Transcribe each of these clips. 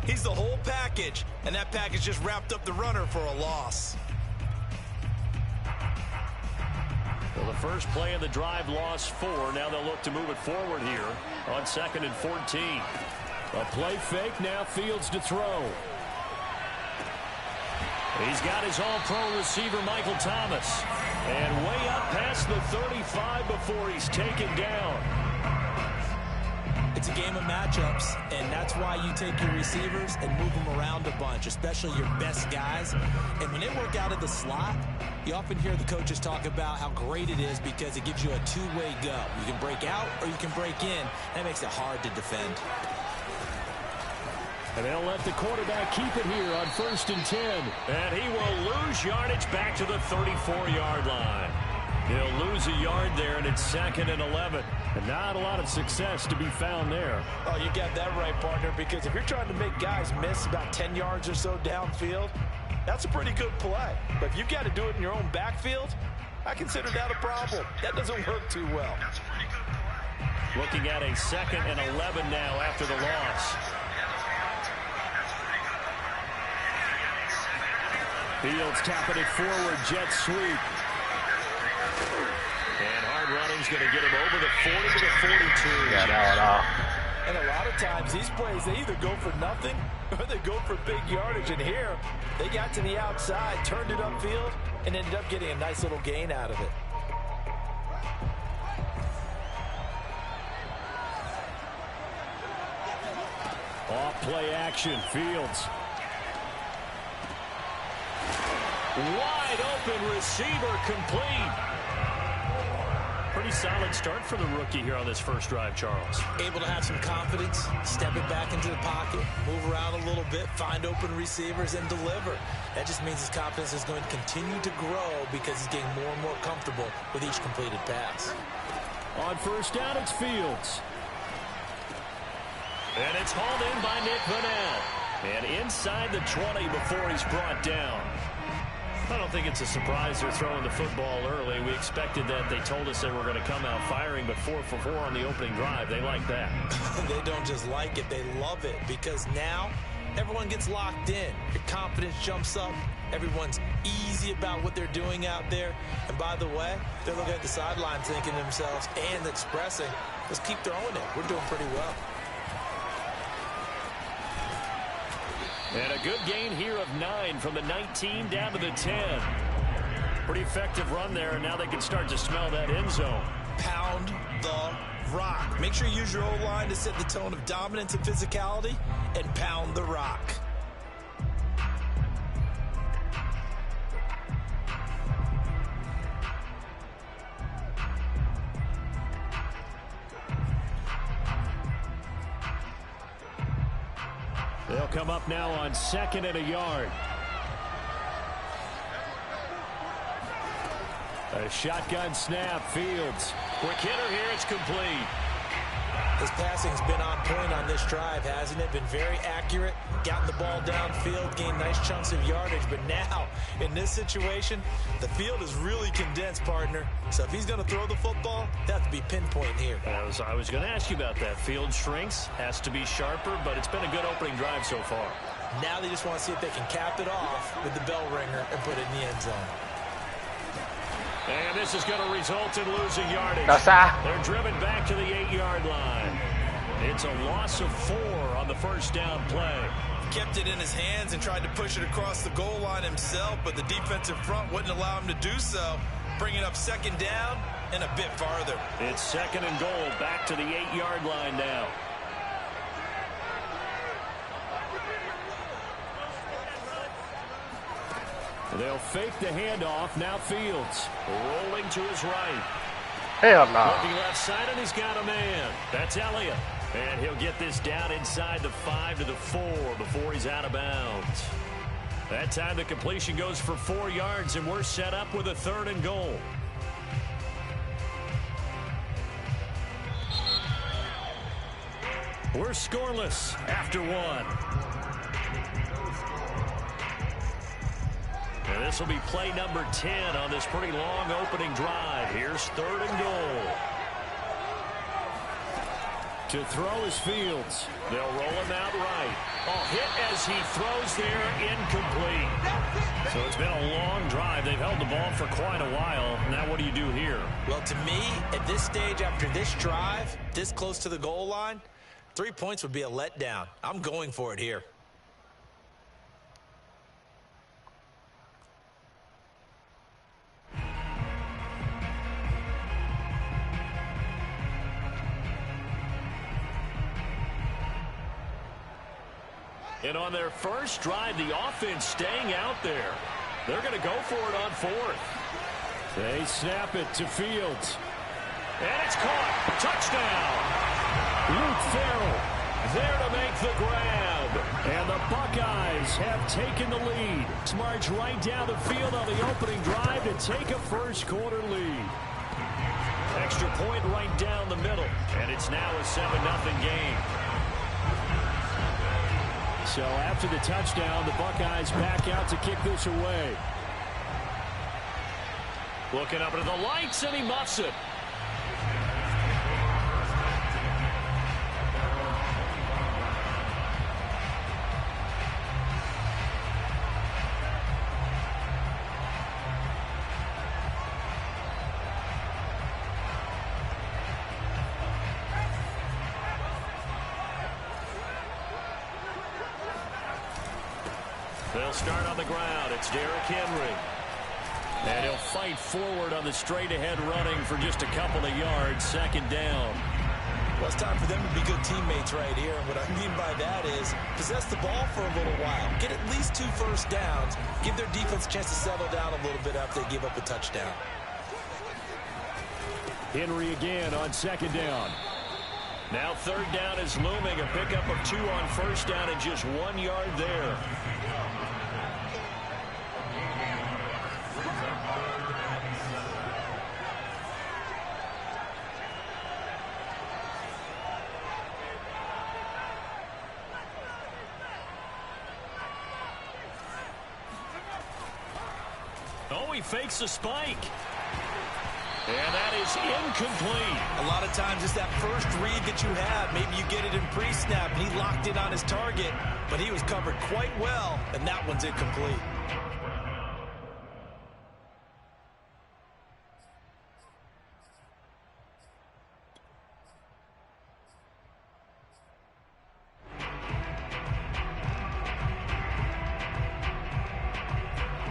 He's the whole package, and that package just wrapped up the runner for a loss. Well, the first play of the drive lost 4. Now they'll look to move it forward here on 2nd and 14. A play fake, now Fields to throw. He's got his all-pro receiver, Michael Thomas. And way up past the 35 before he's taken down. It's a game of matchups, and that's why you take your receivers and move them around a bunch, especially your best guys. And when they work out of the slot, you often hear the coaches talk about how great it is because it gives you a two-way go. You can break out or you can break in. That makes it hard to defend. And they'll let the quarterback keep it here on 1st and 10. And he will lose yardage back to the 34-yard line. He'll lose a yard there, and it's 2nd and 11. And not a lot of success to be found there. Oh, you got that right, partner, because if you're trying to make guys miss about 10 yards or so downfield, that's a pretty good play. But if you've got to do it in your own backfield, I consider that a problem. That doesn't work too well. Looking at a 2nd and 11 now after the loss. Fields tapping it forward, jet sweep. And hard running's going to get him over the 40 to the 42. Yeah, no. And a lot of times, these plays, they either go for nothing or they go for big yardage. And here, they got to the outside, turned it upfield, and ended up getting a nice little gain out of it. Off play action, Fields. Wide open receiver complete. Pretty solid start for the rookie here on this first drive, Charles. Able to have some confidence, step it back into the pocket, move around a little bit, find open receivers, and deliver. That just means his confidence is going to continue to grow because he's getting more and more comfortable with each completed pass. On 1st down, it's Fields. And it's hauled in by Nick Vanell. And inside the 20 before he's brought down. I don't think it's a surprise they're throwing the football early. We expected that. They told us they were going to come out firing, but 4 for 4 on the opening drive. They like that. They don't just like it, they love it, because now everyone gets locked in. Your confidence jumps up. Everyone's easy about what they're doing out there. And by the way, they're looking at the sideline thinking to themselves and expressing, let's keep throwing it. We're doing pretty well. And a good gain here of 9 from the 19 down to the 10. Pretty effective run there, and now they can start to smell that end zone. Pound the rock. Make sure you use your O-line to set the tone of dominance and physicality, and pound the rock. They'll come up now on 2nd and a yard. A shotgun snap, Fields. Quick hitter here, it's complete. His passing's been on point on this drive, hasn't it? Been very accurate, gotten the ball downfield, gained nice chunks of yardage. But now, in this situation, the field is really condensed, partner. So if he's going to throw the football, that has to be pinpoint here. I was going to ask you about that. Field shrinks, has to be sharper, but it's been a good opening drive so far. Now they just want to see if they can cap it off with the bell ringer and put it in the end zone. And this is going to result in losing yardage. Nasa. They're driven back to the 8-yard line. It's a loss of 4 on the first down play. Kept it in his hands and tried to push it across the goal line himself, but the defensive front wouldn't allow him to do so. Bringing up 2nd down and a bit farther. It's 2nd and goal, back to the 8-yard line now. They'll fake the handoff. Now Fields rolling to his right. Hell no. Looking left side, and he's got a man. That's Elliott. And he'll get this down inside the 5 to the 4 before he's out of bounds. That time the completion goes for 4 yards, and we're set up with a 3rd and goal. We're scoreless after 1. And this will be play number 10 on this pretty long opening drive. Here's 3rd and goal. To throw is Fields. They'll roll him out right. Oh, hit as he throws there, incomplete. So it's been a long drive. They've held the ball for quite a while. Now what do you do here? Well, to me, at this stage after this drive, this close to the goal line, 3 points would be a letdown. I'm going for it here. And on their first drive, the offense staying out there. They're going to go for it on fourth. They snap it to Fields. And it's caught. Touchdown. Luke Farrell there to make the grab. And the Buckeyes have taken the lead. March right down the field on the opening drive to take a first quarter lead. Extra point right down the middle. And it's now a 7-0 game. So after the touchdown, the Buckeyes back out to kick this away. Looking up at the lights, and he muffs it. They'll start on the ground. It's Derrick Henry. And he'll fight forward on the straight-ahead running for just a couple of yards. Second down. Well, it's time for them to be good teammates right here. And what I mean by that is possess the ball for a little while. Get at least 2 first downs. Give their defense a chance to settle down a little bit after they give up a touchdown. Henry again on second down. Now third down is looming. A pickup of 2 on first down and just 1 yard there. Oh, he fakes a spike. And that is incomplete. A lot of times it's that first read that you have. Maybe you get it in pre-snap, and he locked in on his target, but he was covered quite well, and that one's incomplete.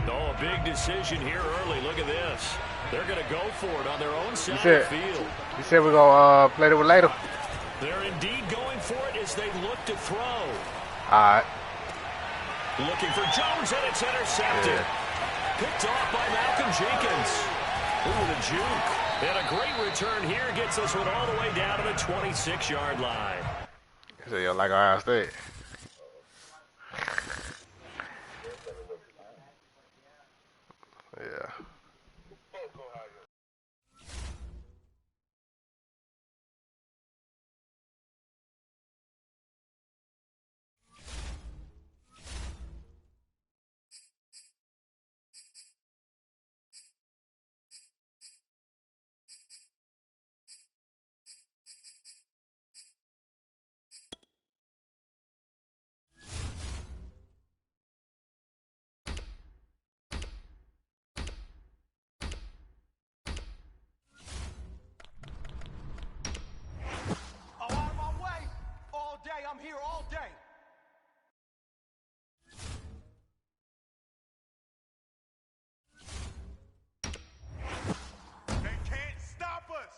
Oh, a big decision here early. Look at this. They're going to go for it on their own side of the field. You said we're going to play it with later? They're indeed going for it as they look to throw. All right. Looking for Jones, and it's intercepted. Yeah. Picked off by Malcolm Jenkins. Ooh, the juke. And a great return here gets this one all the way down to the 26-yard line. So you're like Ohio State. Yeah. I'm here all day. They can't stop us.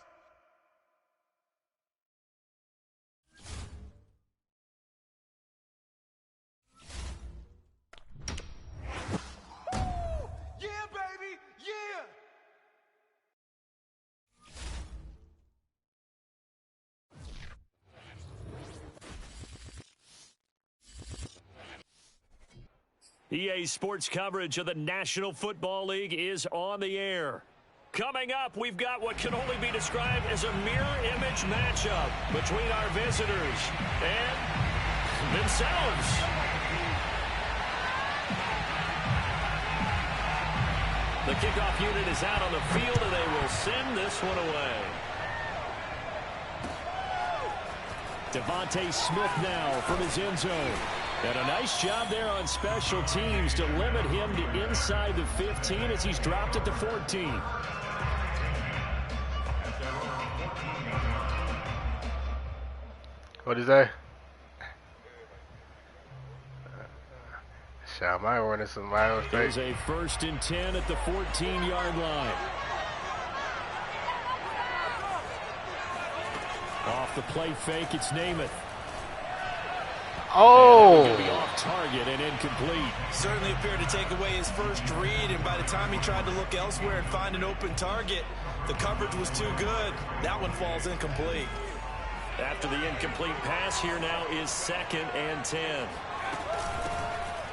Woo! Yeah, baby. Yeah. EA Sports coverage of the National Football League is on the air. Coming up, we've got what can only be described as a mirror image matchup between our visitors and themselves. The kickoff unit is out on the field, and they will send this one away. Devontae Smith now from his end zone. And a nice job there on special teams to limit him to inside the 15 as he's dropped at the 14. What is that? I might run into some Iowa State. There's a 1st and 10 at the 14-yard line. Off the play fake, it's Namath. Oh! Going to be off target and incomplete. Certainly appeared to take away his first read, and by the time he tried to look elsewhere and find an open target, the coverage was too good. That one falls incomplete. After the incomplete pass, here now is 2nd and 10.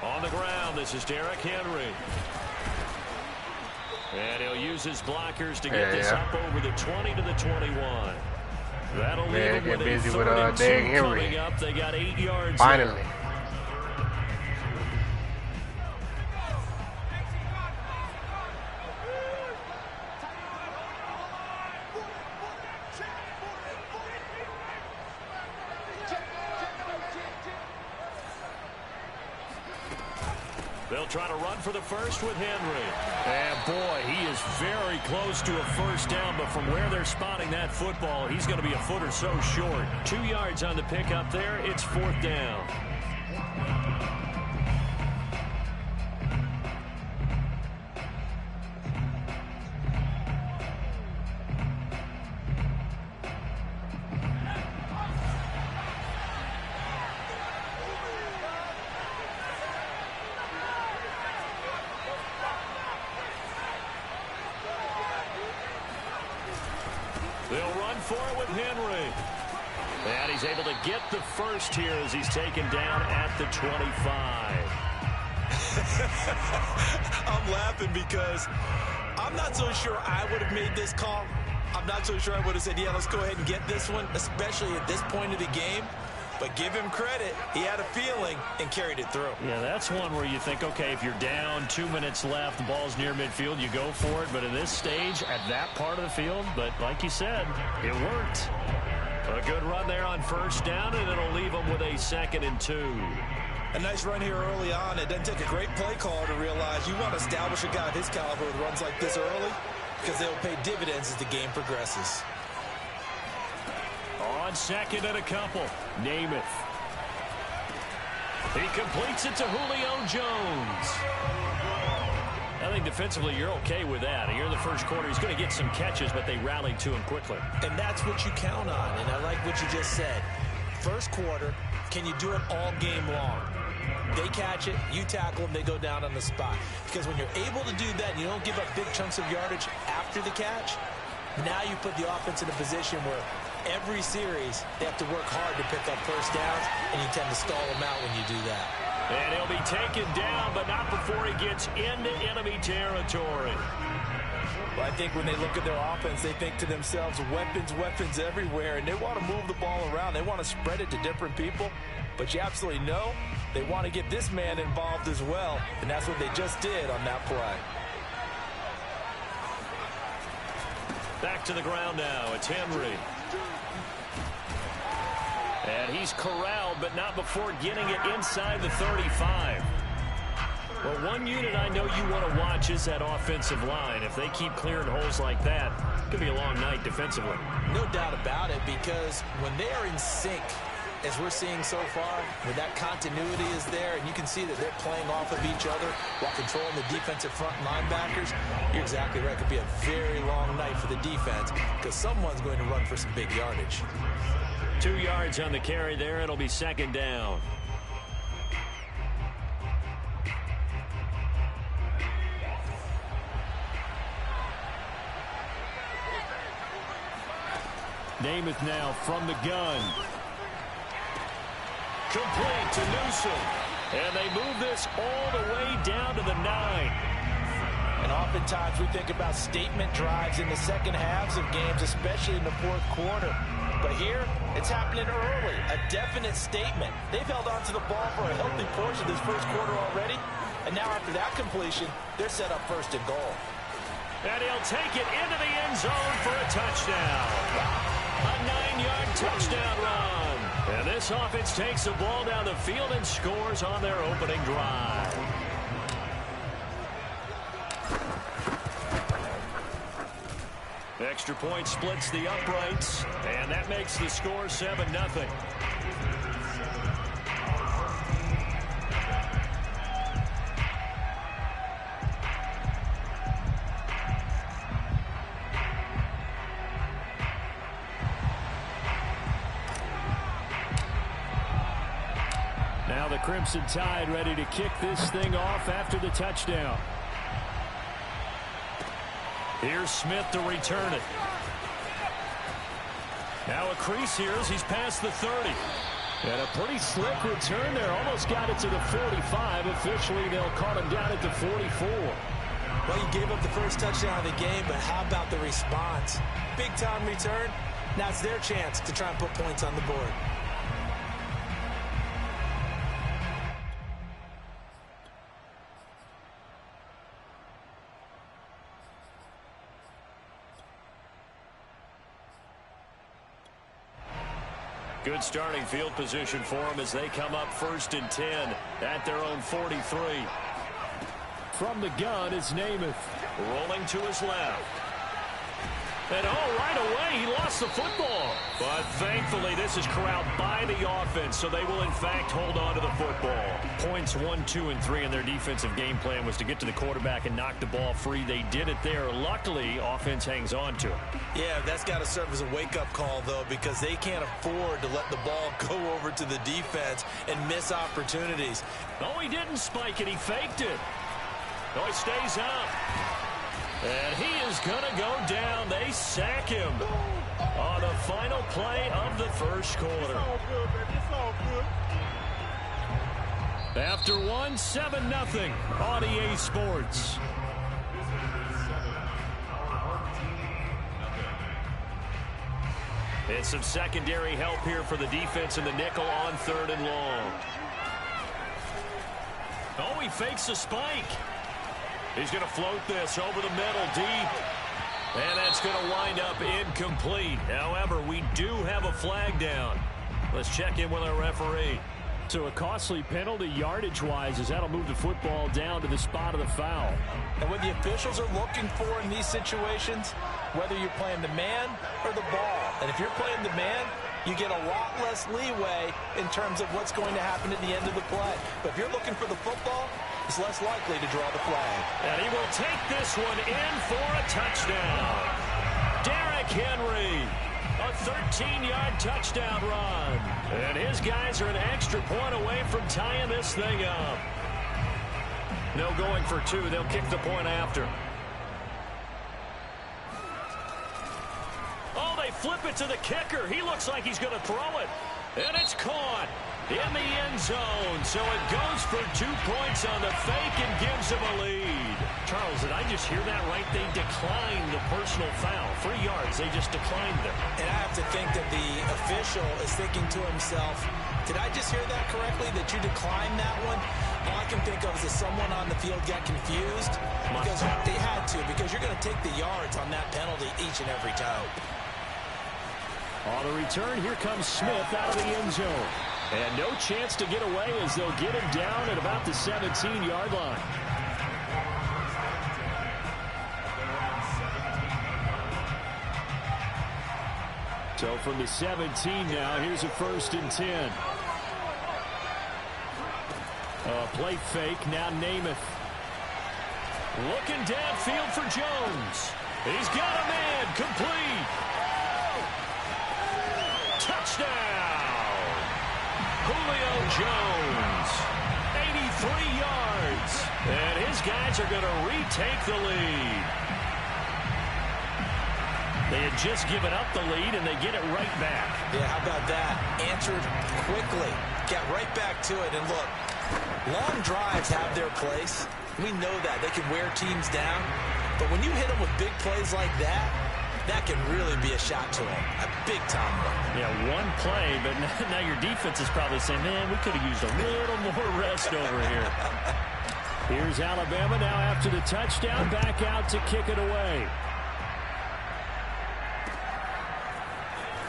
On the ground, this is Derrick Henry. And he'll use his blockers to get this up over the 20 to the 21. That'll leave him with a 3rd and 2 coming up. They got 8 yards. Finally. There. They'll try to run for the first with Henry. And boy, he is very close to a first down, but from where they're spotting that football, he's going to be a foot or so short. 2 yards on the pickup there. It's 4th down. They'll run for it with Henry. And he's able to get the first here as he's taken down at the 25. I'm laughing because I'm not so sure I would have made this call. I'm not so sure I would have said, yeah, let's go ahead and get this one, especially at this point of the game. But give him credit. He had a feeling and carried it through. Yeah, that's one where you think, okay, if you're down, 2 minutes left, the ball's near midfield, you go for it. But in this stage, at that part of the field, but like you said, it worked. A good run there on first down, and it'll leave them with a 2nd and 2. A nice run here early on. It doesn't take a great play caller to realize you want to establish a guy of his caliber with runs like this early because they'll pay dividends as the game progresses. On 2nd and a couple, Namath. He completes it to Julio Jones. I think defensively you're okay with that. Here in the first quarter, he's going to get some catches, but they rallied to him quickly. And that's what you count on, and I like what you just said. First quarter, can you do it all game long? They catch it, you tackle them, they go down on the spot. Because when you're able to do that and you don't give up big chunks of yardage after the catch, now you put the offense in a position where every series they have to work hard to pick up first downs, and you tend to stall them out when you do that. And he'll be taken down, but not before he gets into enemy territory. Well, I think when they look at their offense, they think to themselves, weapons, weapons everywhere, and they want to move the ball around. They want to spread it to different people, but you absolutely know they want to get this man involved as well, and that's what they just did on that play. Back to the ground now. It's Henry. And he's corralled, but not before getting it inside the 35. Well, one unit I know you want to watch is that offensive line. If they keep clearing holes like that, it could be a long night defensively. No doubt about it, because when they are in sync, as we're seeing so far, when that continuity is there, and you can see that they're playing off of each other while controlling the defensive front linebackers, you're exactly right. It could be a very long night for the defense because someone's going to run for some big yardage. 2 yards on the carry there. It'll be 2nd down. Namath now from the gun. Complete to Newsom. And they move this all the way down to the 9. And oftentimes we think about statement drives in the second halves of games, especially in the fourth quarter. But here, it's happening early. A definite statement. They've held on to the ball for a healthy portion of this first quarter already. And now after that completion, they're set up 1st and goal. And he'll take it into the end zone for a touchdown. A 9-yard touchdown run. And this offense takes the ball down the field and scores on their opening drive. Extra point splits the uprights, and that makes the score 7-0. Now the Crimson Tide ready to kick this thing off after the touchdown. Here's Smith to return it. Now a crease here as he's past the 30. And a pretty slick return there. Almost got it to the 45. Officially, they'll call him down at the 44. Well, you gave up the first touchdown of the game, but how about the response? Big-time return. Now it's their chance to try and put points on the board. Good starting field position for them as they come up 1st and 10 at their own 43. From the gun is Namath. Rolling to his left. And right away, he lost the football. But thankfully, this is corralled by the offense, so they will, in fact, hold on to the football. Points 1, 2, and 3 in their defensive game plan was to get to the quarterback and knock the ball free. They did it there. Luckily, offense hangs on to it. Yeah, that's got to serve as a wake-up call, though, because they can't afford to let the ball go over to the defense and miss opportunities. Oh, he didn't spike it. He faked it. Oh, he stays up. And he is going to go down. They sack him on the final play of the first quarter. It's all good, baby. It's all good. After 7-0 on EA Sports. It's some secondary help here for the defense in the nickel on 3rd and long. Oh, he fakes a spike. He's going to float this over the middle deep. And that's going to wind up incomplete. However, we do have a flag down. Let's check in with our referee. So a costly penalty yardage-wise as that'll move the football down to the spot of the foul. And what the officials are looking for in these situations, whether you're playing the man or the ball, and if you're playing the man, you get a lot less leeway in terms of what's going to happen at the end of the play. But if you're looking for the football, it's less likely to draw the flag. And he will take this one in for a touchdown. Derrick Henry, a 13-yard touchdown run. And his guys are an extra point away from tying this thing up. No going for 2. They'll kick the point after. Oh, they flip it to the kicker. He looks like he's going to throw it. And it's caught in the end zone. So it goes for 2 points on the fake and gives him a lead. Charles, did I just hear that right? They declined the personal foul. 3 yards. They just declined them. And I have to think that the official is thinking to himself, did I just hear that correctly, that you declined that one? All I can think of is that someone on the field got confused. Because they had to, because you're going to take the yards on that penalty each and every time. On the return, here comes Smith out of the end zone. And no chance to get away as they'll get him down at about the 17-yard line. So from the 17 now, here's a 1st and 10. Play fake, now Namath. Looking downfield for Jones. He's got a man, complete. Touchdown! Julio Jones, 83 yards. And his guys are going to retake the lead. They had just given up the lead, and they get it right back. Yeah, how about that? Answered quickly. Got right back to it. And look, long drives have their place. We know that. They can wear teams down. But when you hit them with big plays like that, that can really be a shot to them. A big-time one. Yeah, one play, but now your defense is probably saying, man, we could have used a little more rest over here. Here's Alabama now after the touchdown, back out to kick it away.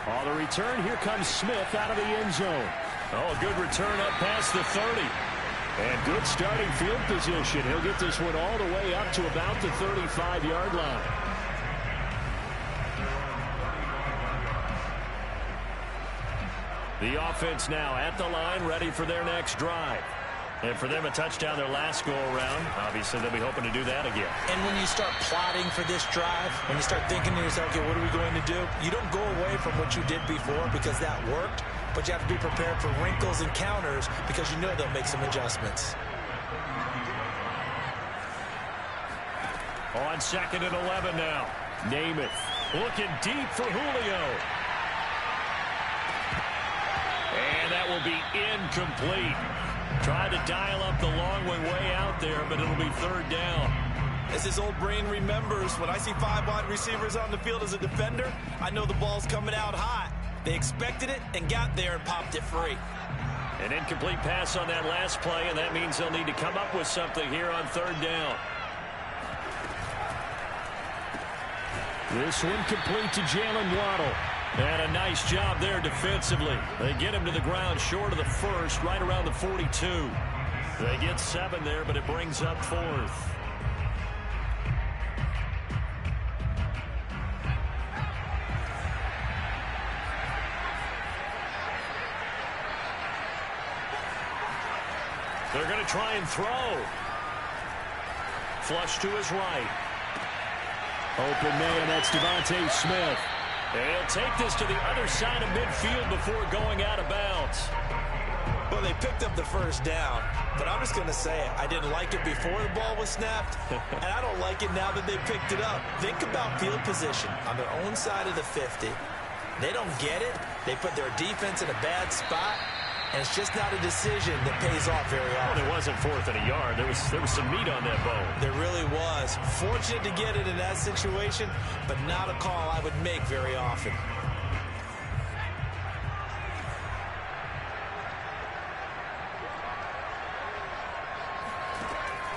On the return, here comes Smith out of the end zone. Oh, a good return up past the 30. And good starting field position. He'll get this one all the way up to about the 35-yard line. The offense now at the line, ready for their next drive. And for them, a touchdown their last go-around. Obviously, they'll be hoping to do that again. And when you start plotting for this drive, when you start thinking to yourself, okay, what are we going to do? You don't go away from what you did before because that worked, but you have to be prepared for wrinkles and counters because you know they'll make some adjustments. On 2nd and 11 now. Namath looking deep for Julio. And that will be incomplete. Tried to dial up the long way out there, but it'll be 3rd down. As his old brain remembers, when I see 5 wide receivers on the field as a defender, I know the ball's coming out hot. They expected it and got there and popped it free. An incomplete pass on that last play, and that means they'll need to come up with something here on 3rd down. This one complete to Jalen Waddle. And a nice job there defensively. They get him to the ground short of the 1st, right around the 42. They get 7 there, but it brings up 4th. They're going to try and throw. Flush to his right. Open man, that's Devontae Smith. And he'll take this to the other side of midfield before going out of bounds. Well, they picked up the 1st down, but I'm just going to say it. I didn't like it before the ball was snapped, and I don't like it now that they picked it up. Think about field position on their own side of the 50. They don't get it. They put their defense in a bad spot, and it's just not a decision that pays off very often. Well, it wasn't 4th and a yard. There was some meat on that bone. There really was. Fortunate to get it in that situation, but not a call I would make very often.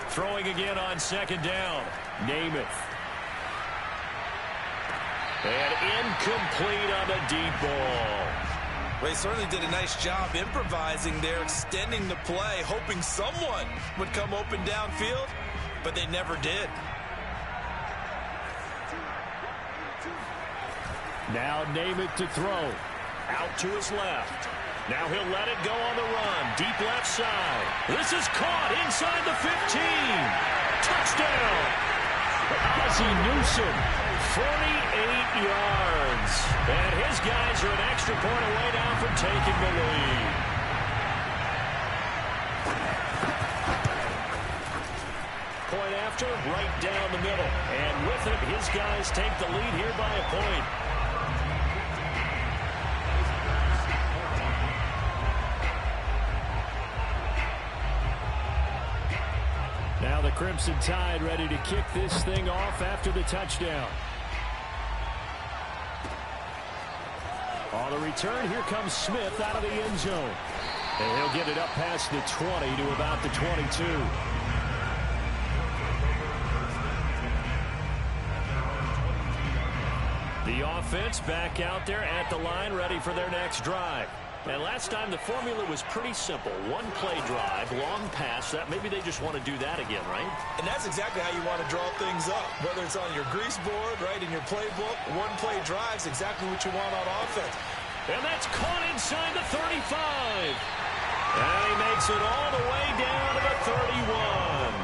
Throwing again on 2nd down. Namath. And incomplete on the deep ball. They certainly did a nice job improvising there, extending the play, hoping someone would come open downfield, but they never did. Now Namath to throw. Out to his left. Now he'll let it go on the run. Deep left side. This is caught inside the 15. Touchdown. Ozzie Newsome, 48 yards. And his guys are an extra point away now from taking the lead. Point after, right down the middle. And with it, his guys take the lead here by a point. Now the Crimson Tide ready to kick this thing off after the touchdown. On the return, here comes Smith out of the end zone. And he'll get it up past the 20 to about the 22. The offense back out there at the line, ready for their next drive. And last time the formula was pretty simple. One play drive, long pass. That maybe they just want to do that again, right? And that's exactly how you want to draw things up. Whether it's on your grease board, right, in your playbook, one play drive's exactly what you want on offense. And that's caught inside the 35. And he makes it all the way down to the 31.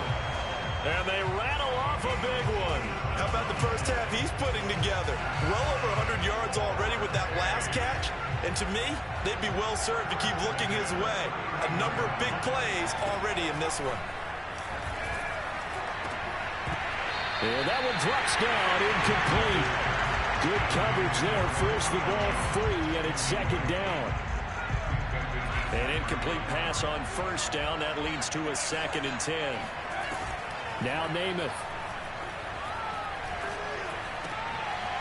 And they rattle off a big one. How about the first half he's putting together? Well over 100 yards already with that last catch. And to me, they'd be well served to keep looking his way. A number of big plays already in this one. And that one drops down, incomplete. Good coverage there, forced the ball free, and it's 2nd down. An incomplete pass on 1st down. That leads to a 2nd and 10. Now Namath.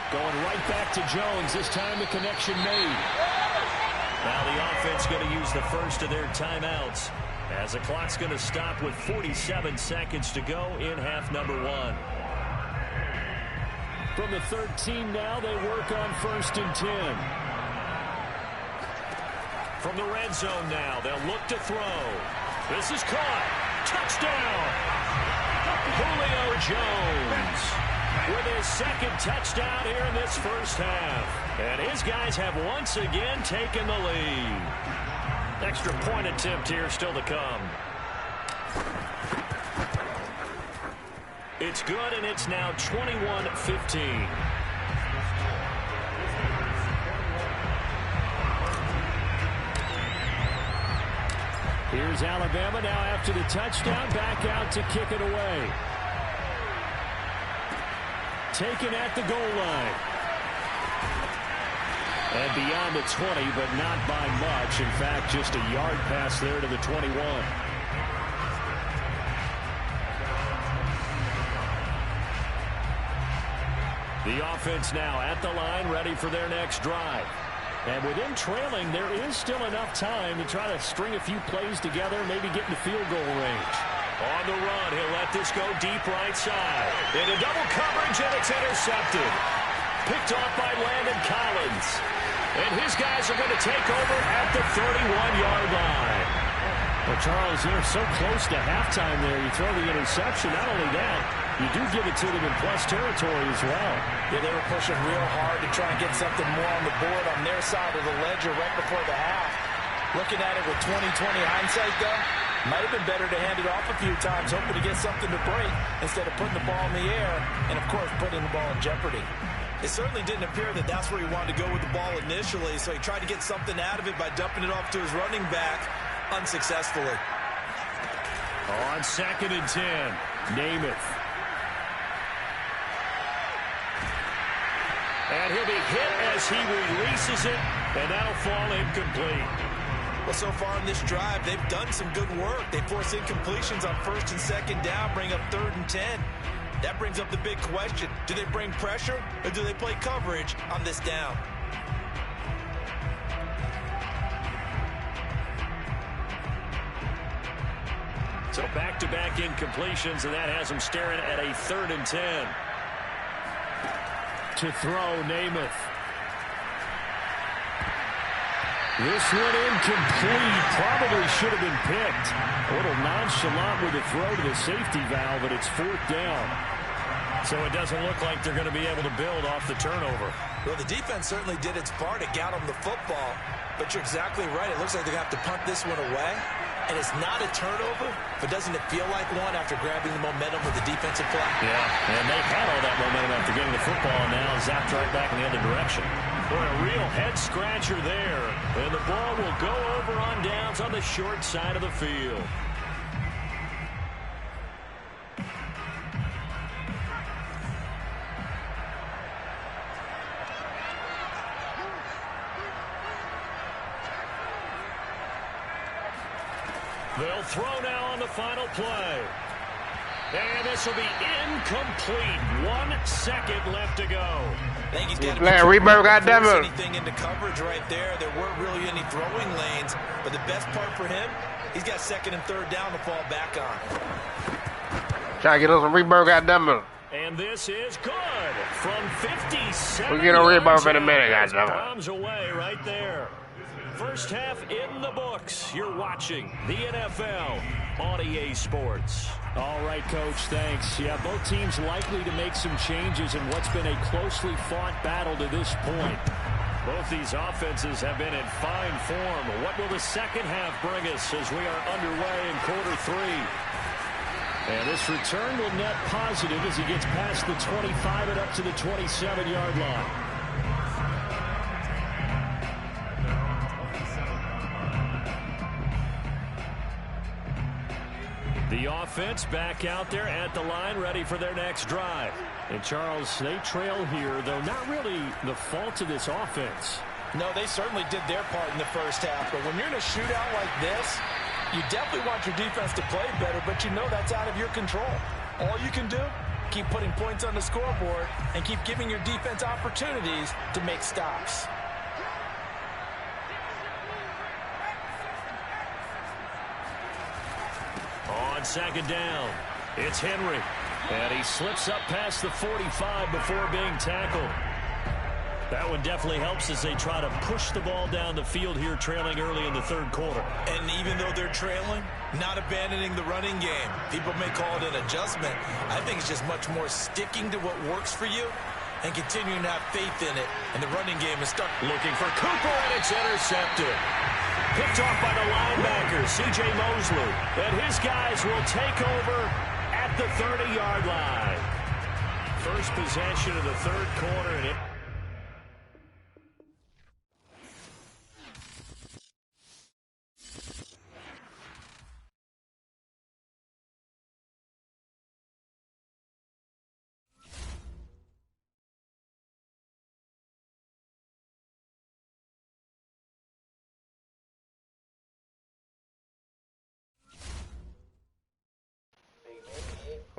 Going right back to Jones. This time the connection made. Now the offense going to use the first of their timeouts as the clock's going to stop with 47 seconds to go in half number 1. From the 13 now, they work on 1st and 10. From the red zone now, they'll look to throw. This is caught. Touchdown! Julio Jones with his second touchdown here in this first half. And his guys have once again taken the lead. Extra point attempt here still to come. It's good, and it's now 21-15. Here's Alabama now after the touchdown, back out to kick it away. Taken at the goal line. And beyond the 20, but not by much. In fact, just a yard pass there to the 21. The offense now at the line, ready for their next drive. And with them trailing, there is still enough time to try to string a few plays together, maybe get in the field goal range. On the run, he'll let this go deep right side. Into double coverage, and it's intercepted. Picked off by Landon Collins. And his guys are going to take over at the 31-yard line. Well, Charles, they're so close to halftime there. You throw the interception. Not only that, you do give it to them in plus territory as well. Yeah, they were pushing real hard to try and get something more on the board on their side of the ledger right before the half. Looking at it with 20/20 hindsight, though, might have been better to hand it off a few times, hoping to get something to break instead of putting the ball in the air and, of course, putting the ball in jeopardy. It certainly didn't appear that that's where he wanted to go with the ball initially, so he tried to get something out of it by dumping it off to his running back unsuccessfully. On 2nd and 10, Namath. And he'll be hit as he releases it, and that'll fall incomplete. Well, so far in this drive, they've done some good work. They force incompletions on 1st and 2nd down, bring up 3rd and 10. That brings up the big question. Do they bring pressure, or do they play coverage on this down? So back-to-back incompletions, and that has them staring at a 3rd and 10. To throw, Namath. This one incomplete. Probably should have been picked. A little nonchalant with the throw to the safety valve, but it's 4th down. So it doesn't look like they're going to be able to build off the turnover. Well, the defense certainly did its part to get them the football, but you're exactly right. It looks like they're going to have to punt this one away. And it's not a turnover, but doesn't it feel like one after grabbing the momentum with the defensive play? Yeah, and they had all that momentum after getting the football, and now zapped right back in the other direction. Boy, a real head-scratcher there. And the ball will go over on downs on the short side of the field. They'll throw now on the final play. And this will be incomplete. 1 second left to go. I think he's got to force anything into coverage right there. There weren't really any throwing lanes, but the best part for him, he's got 2nd and 3rd down to fall back on. Trying to get us some Reberg, goddammit. And this is good from 57. We'll get a Reberg in a minute, goddammit. Bombs away right there. First half in the books. You're watching the NFL on EA Sports. All right, Coach, thanks. Yeah, both teams likely to make some changes in what's been a closely fought battle to this point. Both these offenses have been in fine form. What will the second half bring us as we are underway in quarter 3? And this return will net positive as he gets past the 25 and up to the 27-yard line. The offense back out there at the line, ready for their next drive. And, Charles, they trail here, though not really the fault of this offense. No, they certainly did their part in the first half. But when you're in a shootout like this, you definitely want your defense to play better, but you know that's out of your control. All you can do, keep putting points on the scoreboard and keep giving your defense opportunities to make stops. On 2nd down, it's Henry. And he slips up past the 45 before being tackled. That one definitely helps as they try to push the ball down the field here, trailing early in the third quarter. And even though they're trailing, not abandoning the running game. People may call it an adjustment. I think it's just much more sticking to what works for you and continuing to have faith in it. And the running game is stuck. Looking for Cooper, and it's intercepted. Picked off by the linebacker, C.J. Mosley. And his guys will take over at the 30-yard line. First possession of the third quarter, and it...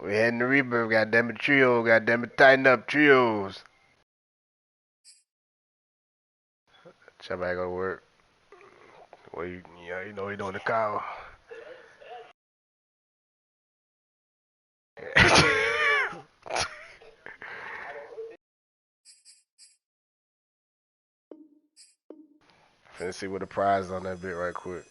We heading to rebirth, goddammit, trio, goddammit, tighten up, trios. Somebody go to work. Well, you know, you doing the call. Finna see what the prize is on that bit right quick.